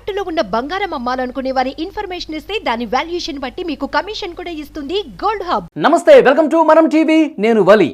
తాకట్టులో ఉన్న బంగారం అమ్మాలనుకునే వారి ఇన్ఫర్మేషన్ ఇస్తే దాని వాల్యుయేషన్ బట్టి మీకు కమిషన్ కూడా ఇస్తుంది గోల్డ్ హబ్. నమస్తే, వెల్కమ్ టు మనం టీవీ. నేను వలి.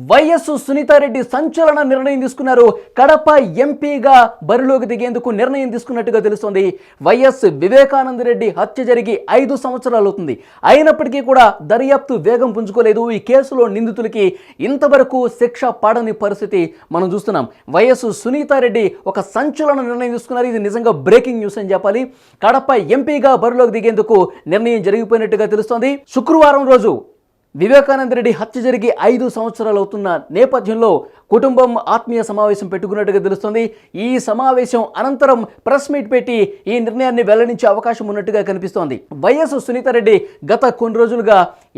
వైఎస్ సునీతారెడ్డి సంచలన నిర్ణయం తీసుకున్నారు. కడప ఎంపీగా బరిలోకి దిగేందుకు నిర్ణయం తీసుకున్నట్టుగా తెలుస్తోంది. వైఎస్ వివేకానందరెడ్డి హత్య జరిగి 5 సంవత్సరాలు అవుతుంది. అయినప్పటికీ కూడా దర్యాప్తు వేగం పుంజుకోలేదు. ఈ కేసులో నిందితులకి ఇంతవరకు శిక్ష పడని పరిస్థితి మనం చూస్తున్నాం. వైఎస్ సునీతారెడ్డి ఒక సంచలన నిర్ణయం తీసుకున్నారు. ఇది నిజంగా బ్రేకింగ్ న్యూస్ అని చెప్పాలి. కడప ఎంపీగా బరిలోకి దిగేందుకు నిర్ణయం జరిగిపోయినట్టుగా తెలుస్తోంది. శుక్రవారం రోజు వివేకానందరెడ్డి హత్య జరిగి 5 సంవత్సరాలు అవుతున్న నేపథ్యంలో కుటుంబం ఆత్మీయ సమావేశం పెట్టుకున్నట్టుగా తెలుస్తుంది. ఈ సమావేశం అనంతరం ప్రెస్ మీట్ పెట్టి ఈ నిర్ణయాన్ని వెల్లడించే అవకాశం ఉన్నట్టుగా కనిపిస్తోంది. వైఎస్ సునీతారెడ్డి గత కొన్ని రోజులుగా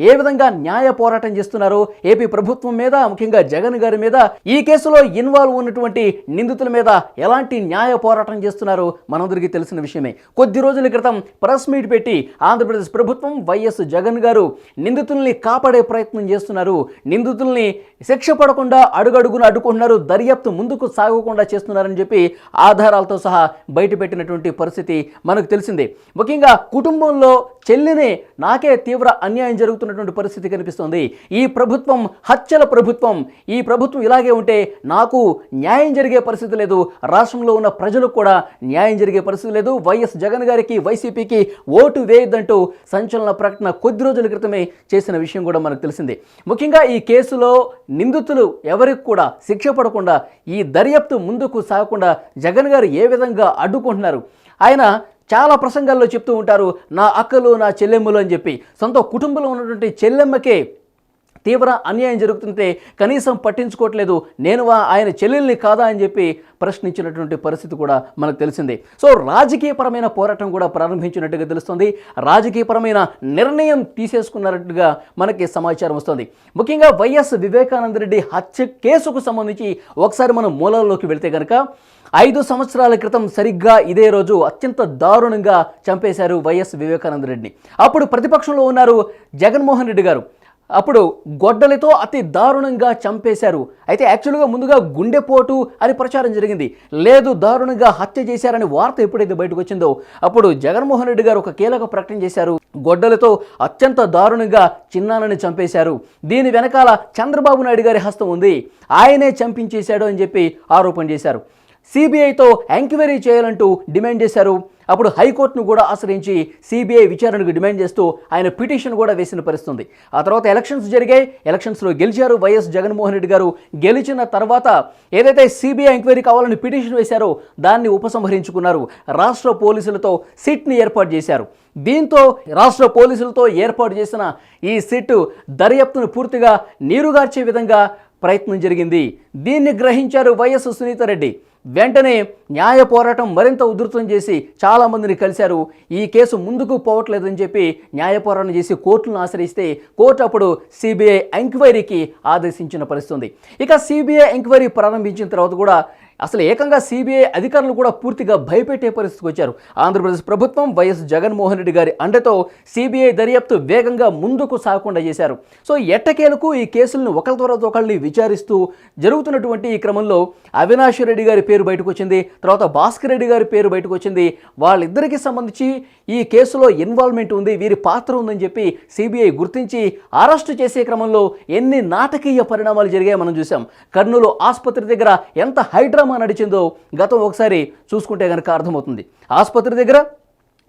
ఏ విధంగా న్యాయ పోరాటం చేస్తున్నారో ఏపీ ప్రభుత్వం మీద, ముఖ్యంగా జగన్ గారి మీద, ఈ కేసులో ఇన్వాల్వ్ ఉన్నటువంటి నిందితుల మీద ఎలాంటి న్యాయ పోరాటం చేస్తున్నారో మనందరికీ తెలిసిన విషయమే. కొద్ది రోజుల క్రితం ప్రెస్ మీట్ పెట్టి ఆంధ్రప్రదేశ్ ప్రభుత్వం, వైఎస్ జగన్ గారు నిందితుల్ని కాపాడే ప్రయత్నం చేస్తున్నారు, నిందితుల్ని శిక్ష పడకుండా అడుగడుగున అడ్డుకుంటున్నారు, దర్యాప్తు ముందుకు సాగకుండా చేస్తున్నారని చెప్పి ఆధారాలతో సహా బయటపెట్టినటువంటి పరిస్థితి మనకు తెలిసిందే. ముఖ్యంగా కుటుంబంలో చెల్లిని నాకే తీవ్ర అన్యాయం జరుగుతున్నటువంటి పరిస్థితి కనిపిస్తోంది. ఈ ప్రభుత్వం హత్యల ప్రభుత్వం. ఈ ప్రభుత్వం ఇలాగే ఉంటే నాకు న్యాయం జరిగే పరిస్థితి లేదు, రాష్ట్రంలో ఉన్న ప్రజలకు కూడా న్యాయం జరిగే పరిస్థితి లేదు. వైఎస్ జగన్ గారికి, వైసీపీకి ఓటు వేయొద్దంటూ సంచలన ప్రకటన కొద్ది రోజుల క్రితమే చేసిన విషయం కూడా మనకు తెలిసింది. ముఖ్యంగా ఈ కేసులో నిందితులు ఎవరికి కూడా శిక్ష పడకుండా, ఈ దర్యాప్తు ముందుకు సాగకుండా జగన్ గారు ఏ విధంగా అడ్డుకుంటున్నారు. ఆయన చాలా ప్రసంగాల్లో చెప్తూ ఉంటారు, నా అక్కలు, నా చెల్లెమ్మలు అని చెప్పి. సొంత కుటుంబంలో ఉన్నటువంటి చెల్లెమ్మకే తీవ్ర అన్యాయం జరుగుతుంటే కనీసం పట్టించుకోవట్లేదు, నేను ఆయన చెల్లెల్ని కాదా అని చెప్పి ప్రశ్నించినటువంటి పరిస్థితి కూడా మనకు తెలిసింది. సో రాజకీయపరమైన పోరాటం కూడా ప్రారంభించినట్టుగా తెలుస్తుంది. రాజకీయపరమైన నిర్ణయం తీసేసుకున్నట్టుగా మనకి సమాచారం వస్తుంది. ముఖ్యంగా వైఎస్ వివేకానందరెడ్డి హత్య కేసుకు సంబంధించి ఒకసారి మనం మూలాల్లోకి వెళితే కనుక 5 సంవత్సరాల క్రితం సరిగ్గా ఇదే రోజు అత్యంత దారుణంగా చంపేశారు వైఎస్ వివేకానందరెడ్డిని. అప్పుడు ప్రతిపక్షంలో ఉన్నారు జగన్మోహన్ రెడ్డి గారు. అప్పుడు గొడ్డలితో అతి దారుణంగా చంపేశారు. అయితే యాక్చువల్గా ముందుగా గుండెపోటు అని ప్రచారం జరిగింది. లేదు, దారుణంగా హత్య చేశారని వార్త ఎప్పుడైతే బయటకు వచ్చిందో అప్పుడు జగన్మోహన్ రెడ్డి గారు ఒక కీలక ప్రకటన చేశారు. గొడ్డలితో అత్యంత దారుణంగా చిన్నాన్నని చంపేశారు, దీని వెనకాల చంద్రబాబు నాయుడు గారి హస్తం ఉంది, ఆయనే చంపించేశాడు అని చెప్పి ఆరోపణ చేశారు. సిబిఐతో ఎంక్వైరీ చేయాలంటూ డిమాండ్ చేశారు. అప్పుడు హైకోర్టును కూడా ఆశ్రయించి సిబిఐ విచారణకు డిమాండ్ చేస్తూ ఆయన పిటిషన్ కూడా వేసిన పరిస్థితుంది. ఆ తర్వాత ఎలక్షన్స్ జరిగాయి. ఎలక్షన్స్లో గెలిచారు వైఎస్ జగన్మోహన్ రెడ్డి గారు. గెలిచిన తర్వాత ఏదైతే సిబిఐ ఎంక్వైరీ కావాలని పిటిషన్ వేశారో దాన్ని ఉపసంహరించుకున్నారు. రాష్ట్ర పోలీసులతో సిట్ని ఏర్పాటు చేశారు. దీంతో రాష్ట్ర పోలీసులతో ఏర్పాటు చేసిన ఈ సిట్ దర్యాప్తును పూర్తిగా నీరుగార్చే విధంగా ప్రయత్నం జరిగింది. దీన్ని గ్రహించారు వైఎస్ సునీతారెడ్డి. వెంటనే న్యాయ పోరాటం మరింత ఉధృతం చేసి చాలామందిని కలిశారు. ఈ కేసు ముందుకు పోవట్లేదని చెప్పి న్యాయ పోరాటం చేసి కోర్టులను ఆశ్రయిస్తే కోర్టు అప్పుడు సిబిఐ ఎంక్వైరీకి ఆదేశించిన పరిస్థితి. ఇక సిబిఐ ఎంక్వైరీ ప్రారంభించిన తర్వాత కూడా అసలు ఏకంగా సిబిఐ అధికారులు కూడా పూర్తిగా భయపెట్టే పరిస్థితికి వచ్చారు. ఆంధ్రప్రదేశ్ ప్రభుత్వం వైఎస్ జగన్మోహన్ రెడ్డి గారి అండతో సిబిఐ దర్యాప్తు వేగంగా ముందుకు సాగకుండా చేశారు. సో ఎట్టకేలకు ఈ కేసులను ఒకరి తర్వాత ఒకరిని విచారిస్తూ జరుగుతున్నటువంటి ఈ క్రమంలో అవినాష్ రెడ్డి గారి పేరు బయటకు వచ్చింది, తర్వాత భాస్కర్ రెడ్డి గారి పేరు బయటకు వచ్చింది. వాళ్ళిద్దరికీ సంబంధించి ఈ కేసులో ఇన్వాల్వ్మెంట్ ఉంది, వీరి పాత్ర ఉందని చెప్పి సిబిఐ గుర్తించి అరెస్టు చేసే క్రమంలో ఎన్ని నాటకీయ పరిణామాలు జరిగాయో మనం చూసాం. కర్నూలు ఆసుపత్రి దగ్గర ఎంత హైడ్రామా నడిచిందో గతం ఒకసారి చూసుకుంటే కనుక అర్థమవుతుంది. ఆసుపత్రి దగ్గర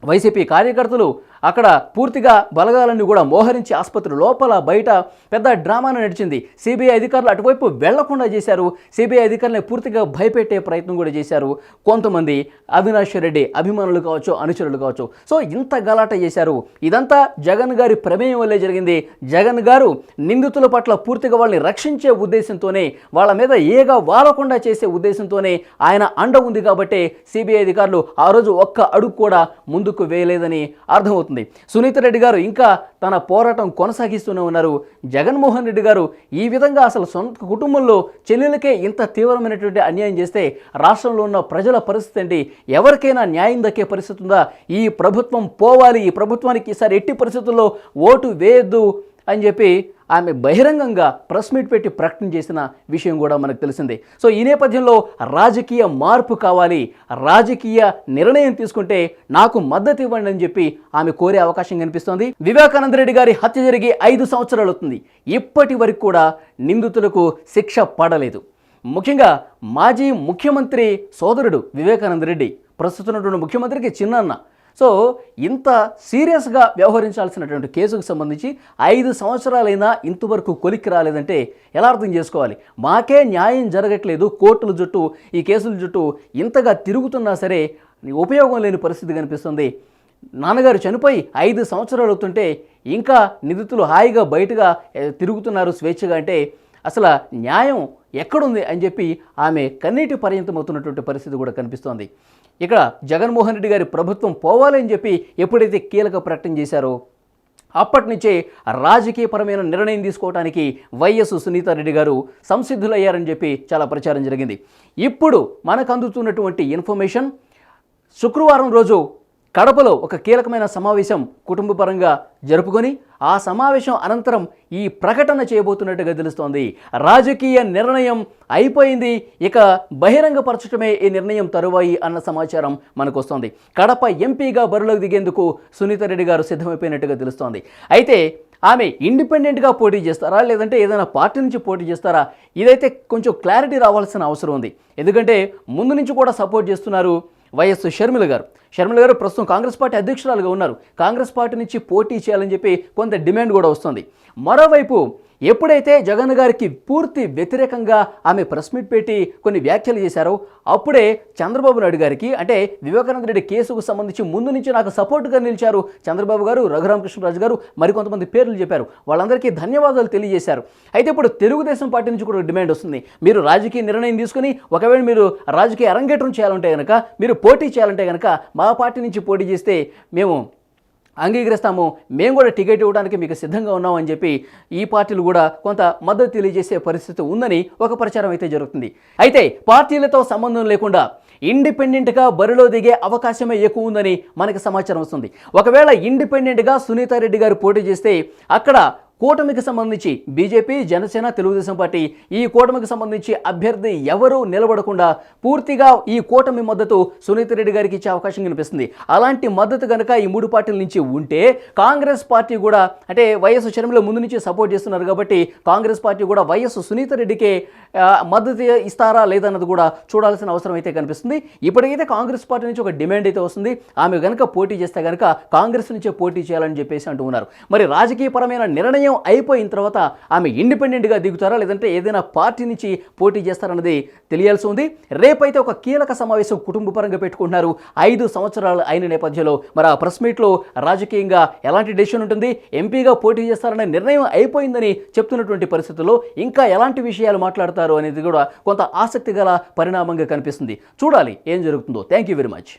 వైసీపీ కార్యకర్తలు అక్కడ పూర్తిగా బలగాలన్నీ కూడా మోహరించి ఆసుపత్రి లోపల బయట పెద్ద డ్రామాను నడిచింది. సిబిఐ అధికారులు అటువైపు వెళ్లకుండా చేశారు. సిబిఐ అధికారులను పూర్తిగా భయపెట్టే ప్రయత్నం కూడా చేశారు. కొంతమంది అవినాష్ రెడ్డి అభిమానులు కావచ్చు, అనుచరులు కావచ్చు. సో ఇంత గలాట చేశారు. ఇదంతా జగన్ గారి ప్రమేయం వల్లే జరిగింది. జగన్ గారు నిందితుల పట్ల పూర్తిగా వాళ్ళని రక్షించే ఉద్దేశంతోనే, వాళ్ళ మీద ఏగా వాలకుండా చేసే ఉద్దేశంతోనే ఆయన అండ ఉంది కాబట్టి సిబిఐ అధికారులు ఆ రోజు ఒక్క అడుగు కూడా ముందుకు వేయలేదని అర్థమవుతుంది. సునీతారెడ్డి గారు ఇంకా తన పోరాటం కొనసాగిస్తూనే ఉన్నారు. జగన్మోహన్ రెడ్డి గారు ఈ విధంగా అసలు సొంత కుటుంబంలో చెల్లెలకే ఇంత తీవ్రమైనటువంటి అన్యాయం చేస్తే రాష్ట్రంలో ఉన్న ప్రజల పరిస్థితి ఏంటి? ఎవరికైనా న్యాయం దక్కే పరిస్థితి ఉందా? ఈ ప్రభుత్వం పోవాలి, ఈ ప్రభుత్వానికి ఈసారి ఎట్టి పరిస్థితుల్లో ఓటు వేయద్దు అని చెప్పి ఆమె బహిరంగంగా ప్రెస్ మీట్ పెట్టి ప్రకటన చేసిన విషయం కూడా మనకు తెలిసిందే. సో ఈ నేపథ్యంలో రాజకీయ మార్పు కావాలి, రాజకీయ నిర్ణయం తీసుకుంటే నాకు మద్దతు ఇవ్వండి అని చెప్పి ఆమె కోరే అవకాశం కనిపిస్తోంది. వివేకానంద రెడ్డి గారి హత్య జరిగి 5 సంవత్సరాలు అవుతుంది. ఇప్పటి వరకు కూడా నిందితులకు శిక్ష పడలేదు. ముఖ్యంగా మాజీ ముఖ్యమంత్రి సోదరుడు వివేకానంద రెడ్డి, ప్రస్తుతం ముఖ్యమంత్రికి చిన్నాన్న. సో ఇంత సీరియస్గా వ్యవహరించాల్సినటువంటి కేసుకు సంబంధించి 5 సంవత్సరాలైనా ఇంతవరకు కొలిక్కి రాలేదంటే ఎలా అర్థం చేసుకోవాలి? మాకే న్యాయం జరగట్లేదు, కోర్టుల చుట్టూ ఈ కేసుల చుట్టూ ఇంతగా తిరుగుతున్నా సరే ఉపయోగం లేని పరిస్థితి కనిపిస్తుంది. నాన్నగారు చనిపోయి 5 సంవత్సరాలు అవుతుంటే ఇంకా నిందితులు హాయిగా బయటగా తిరుగుతున్నారు స్వేచ్ఛగా అంటే అసలు న్యాయం ఎక్కడుంది అని చెప్పి ఆమె కన్నీటి పర్యంతమవుతున్నటువంటి పరిస్థితి కూడా కనిపిస్తోంది. ఇక్కడ జగన్మోహన్ రెడ్డి గారి ప్రభుత్వం పోవాలని చెప్పి ఎప్పుడైతే కీలక ప్రకటన చేశారో అప్పటి నుంచే రాజకీయపరమైన నిర్ణయం తీసుకోవడానికి వైఎస్ సునీతారెడ్డి గారు సంసిద్ధులయ్యారని చెప్పి చాలా ప్రచారం జరిగింది. ఇప్పుడు మనకు అందుతున్నటువంటి ఇన్ఫర్మేషన్, శుక్రవారం రోజు కడపలో ఒక కీలకమైన సమావేశం కుటుంబ పరంగా జరుపుకొని ఆ సమావేశం అనంతరం ఈ ప్రకటన చేయబోతున్నట్టుగా తెలుస్తోంది. రాజకీయ నిర్ణయం అయిపోయింది, ఇక బహిరంగపరచడమే ఈ నిర్ణయం తరువాయి అన్న సమాచారం మనకు వస్తోంది. కడప ఎంపీగా బరిలోకి దిగేందుకు సునీతారెడ్డి గారు సిద్ధమైపోయినట్టుగా తెలుస్తోంది. అయితే ఆమె ఇండిపెండెంట్గా పోటీ చేస్తారా లేదంటే ఏదైనా పార్టీ నుంచి పోటీ చేస్తారా, ఇదైతే కొంచెం క్లారిటీ రావాల్సిన అవసరం ఉంది. ఎందుకంటే ముందు నుంచి కూడా సపోర్ట్ చేస్తున్నారు వైఎస్ షర్మిల గారు. షర్మిల గారు ప్రస్తుతం కాంగ్రెస్ పార్టీ అధ్యక్షురాలుగా ఉన్నారు. కాంగ్రెస్ పార్టీ నుంచి పోటీ చేయాలని చెప్పి కొంత డిమాండ్ కూడా వస్తుంది. మరోవైపు ఎప్పుడైతే జగన్ గారికి పూర్తి వ్యతిరేకంగా ఆమె ప్రెస్ మీట్ పెట్టి కొన్ని వ్యాఖ్యలు చేశారో అప్పుడే చంద్రబాబు నాయుడు గారికి, అంటే వివేకానంద రెడ్డి కేసుకు సంబంధించి ముందు నుంచి నాకు సపోర్ట్గా నిలిచారు చంద్రబాబు గారు, రఘురామకృష్ణరాజు గారు, మరికొంతమంది పేర్లు చెప్పారు. వాళ్ళందరికీ ధన్యవాదాలు తెలియజేశారు. అయితే ఇప్పుడు తెలుగుదేశం పార్టీ నుంచి కూడా డిమాండ్ వస్తుంది. మీరు రాజకీయ నిర్ణయం తీసుకుని ఒకవేళ మీరు రాజకీయ అరంగేట్రం చేయాలంటే కనుక, మీరు పోటీ చేయాలంటే కనుక మా పార్టీ నుంచి పోటీ చేస్తే మేము అంగీకరిస్తాము, మేము కూడా టికెట్ ఇవ్వడానికి మీకు సిద్ధంగా ఉన్నామని చెప్పి ఈ పార్టీలు కూడా కొంత మద్దతు తెలియజేసే పరిస్థితి ఉందని ఒక ప్రచారం అయితే జరుగుతుంది. అయితే పార్టీలతో సంబంధం లేకుండా ఇండిపెండెంట్గా బరిలో దిగే అవకాశమే ఎక్కువ ఉందని మనకి సమాచారం వస్తుంది. ఒకవేళ ఇండిపెండెంట్గా సునీతారెడ్డి గారు పోటీ చేస్తే అక్కడ కూటమికి సంబంధించి బీజేపీ, జనసేన, తెలుగుదేశం పార్టీ ఈ కూటమికి సంబంధించి అభ్యర్థి ఎవరూ నిలబడకుండా పూర్తిగా ఈ కూటమి మద్దతు సునీతారెడ్డి గారికి ఇచ్చే అవకాశం కనిపిస్తుంది. అలాంటి మద్దతు కనుక ఈ 3 పార్టీల నుంచి ఉంటే కాంగ్రెస్ పార్టీ కూడా, అంటే వైఎస్ షర్మిల ముందు నుంచి సపోర్ట్ చేస్తున్నారు కాబట్టి కాంగ్రెస్ పార్టీ కూడా వైఎస్ సునీతారెడ్డికే మద్దతు ఇస్తారా లేదన్నది కూడా చూడాల్సిన అవసరం అయితే కనిపిస్తుంది. ఇప్పటికైతే కాంగ్రెస్ పార్టీ నుంచి ఒక డిమాండ్ అయితే వస్తుంది. ఆమె కనుక పోటీ చేస్తే కనుక కాంగ్రెస్ నుంచే పోటీ చేయాలని చెప్పేసి అంటూ ఉన్నారు. మరి రాజకీయపరమైన నిర్ణయం అయిపోయిన తర్వాత ఆమె ఇండిపెండెంట్గా దిగుతారా లేదంటే ఏదైనా పార్టీ నుంచి పోటీ చేస్తారన్నది తెలియాల్సి ఉంది. రేపైతే ఒక కీలక సమావేశం కుటుంబ పరంగా పెట్టుకుంటున్నారు. 5 సంవత్సరాలు అయిన నేపథ్యంలో మరి ఆ ప్రెస్ మీట్లో రాజకీయంగా ఎలాంటి డెసిషన్ ఉంటుంది, ఎంపీగా పోటీ చేస్తారనే నిర్ణయం అయిపోయిందని చెప్తున్నటువంటి పరిస్థితుల్లో ఇంకా ఎలాంటి విషయాలు మాట్లాడతారు అనేది కూడా కొంత ఆసక్తి గల పరిణామంగా కనిపిస్తుంది. చూడాలి ఏం జరుగుతుందో. Thank you very much.